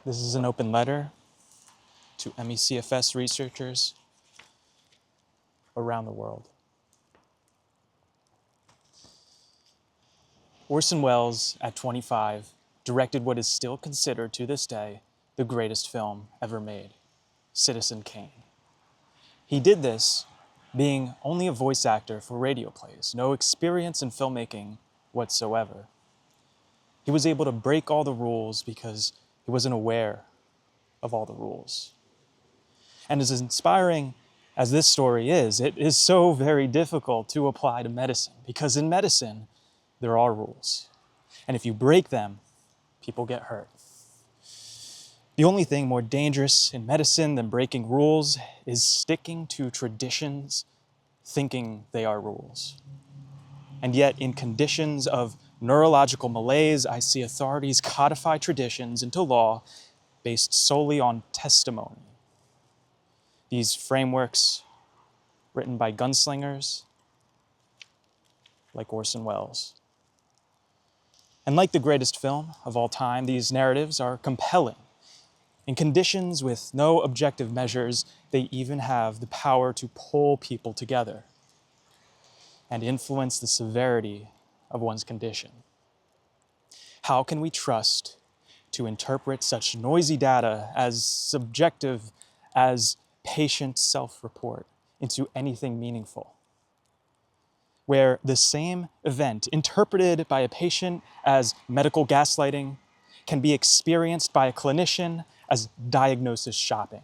This is an open letter to CFS researchers around the world. Orson Welles, at 25, directed what is still considered to this day the greatest film ever made, Citizen Kane. He did this being only a voice actor for radio plays, no experience in filmmaking whatsoever. He was able to break all the rules because he wasn't aware of all the rules. And as inspiring as this story is, it is so very difficult to apply to medicine, because in medicine, there are rules. And if you break them, people get hurt. The only thing more dangerous in medicine than breaking rules is sticking to traditions, thinking they are rules. And yet, in conditions of neurological malaise, I see authorities codify traditions into law based solely on testimony. These frameworks, written by gunslingers like Orson Welles. And like the greatest film of all time, these narratives are compelling. In conditions with no objective measures, they even have the power to pull people together and influence the severity of one's condition. How can we trust to interpret such noisy data as subjective as patient self-report into anything meaningful? Where the same event interpreted by a patient as medical gaslighting can be experienced by a clinician as diagnosis shopping.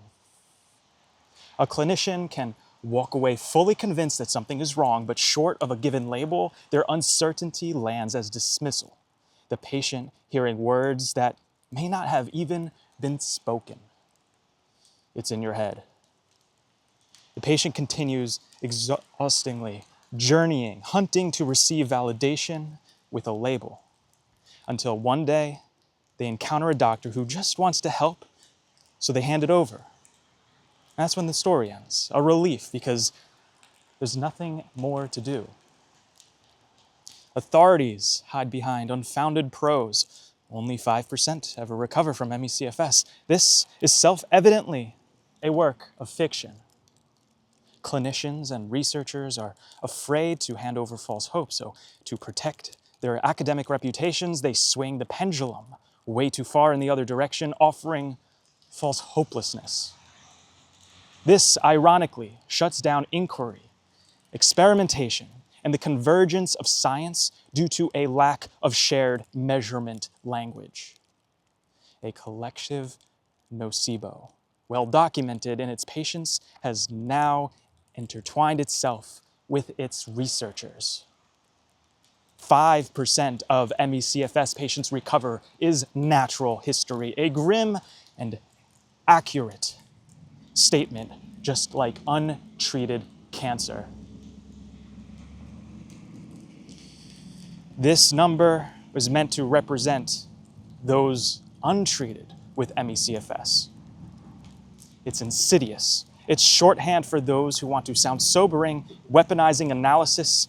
A clinician can walk away fully convinced that something is wrong, but short of a given label, their uncertainty lands as dismissal, the patient hearing words that may not have even been spoken. It's in your head. The patient continues exhaustingly journeying, hunting to receive validation with a label, until one day they encounter a doctor who just wants to help, so they hand it over. And that's when the story ends, a relief, because there's nothing more to do. Authorities hide behind unfounded prose. Only 5% ever recover from ME/CFS. This is self-evidently a work of fiction. Clinicians and researchers are afraid to hand over false hope, so to protect their academic reputations, they swing the pendulum way too far in the other direction, offering false hopelessness. This, ironically, shuts down inquiry, experimentation, and the convergence of science due to a lack of shared measurement language. A collective nocebo, well documented in its patients, has now intertwined itself with its researchers. 5% of ME/CFS patients recover is natural history, a grim and accurate statement, just like untreated cancer. This number was meant to represent those untreated with ME/CFS. It's insidious. It's shorthand for those who want to sound sobering, weaponizing analysis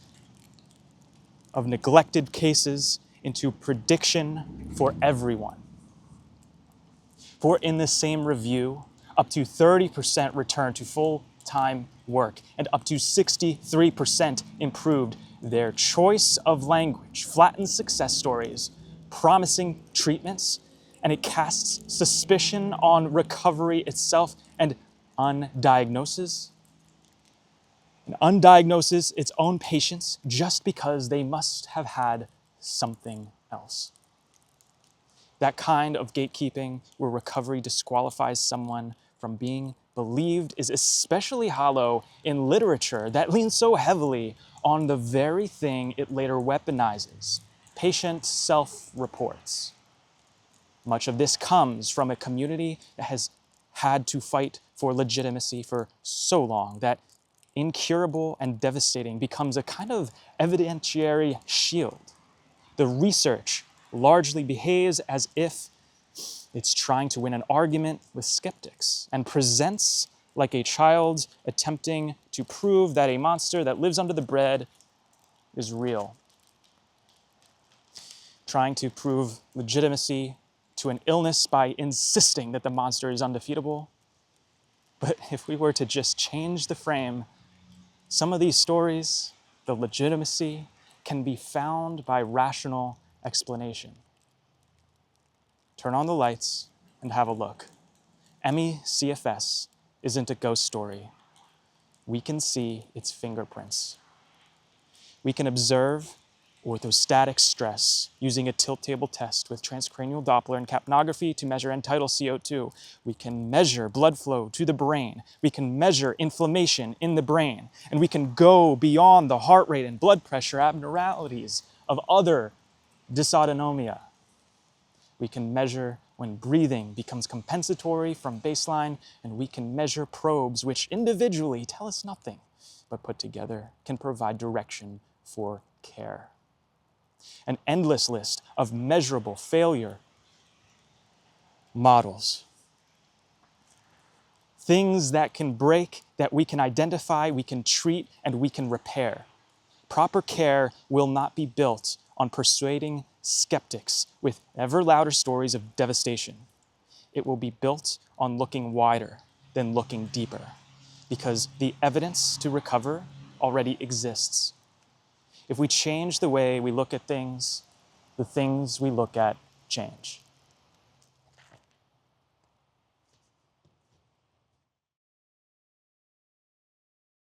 of neglected cases into prediction for everyone. For in the same review, up to 30% returned to full-time work and up to 63% improved their choice of language, flattened success stories, promising treatments, and it casts suspicion on recovery itself and undiagnoses its own patients just because they must have had something else. That kind of gatekeeping where recovery disqualifies someone from being believed is especially hollow in literature that leans so heavily on the very thing it later weaponizes, patient self-reports. Much of this comes from a community that has had to fight for legitimacy for so long that incurable and devastating becomes a kind of evidentiary shield. The research largely behaves as if it's trying to win an argument with skeptics and presents like a child attempting to prove that a monster that lives under the bread is real. Trying to prove legitimacy to an illness by insisting that the monster is undefeatable. But if we were to just change the frame, some of these stories, the legitimacy, can be found by rational explanation. Turn on the lights and have a look. Emmy CFS isn't a ghost story. We can see its fingerprints. We can observe orthostatic stress using a tilt table test with transcranial Doppler and capnography to measure end-tidal CO2. We can measure blood flow to the brain. We can measure inflammation in the brain. And we can go beyond the heart rate and blood pressure abnormalities of other dysautonomia. We can measure when breathing becomes compensatory from baseline, and we can measure probes which individually tell us nothing, but put together can provide direction for care. An endless list of measurable failure models. Things that can break, that we can identify, we can treat, and we can repair. Proper care will not be built on persuading skeptics with ever louder stories of devastation. It will be built on looking wider than looking deeper, because the evidence to recover already exists. If we change the way we look at things, the things we look at change.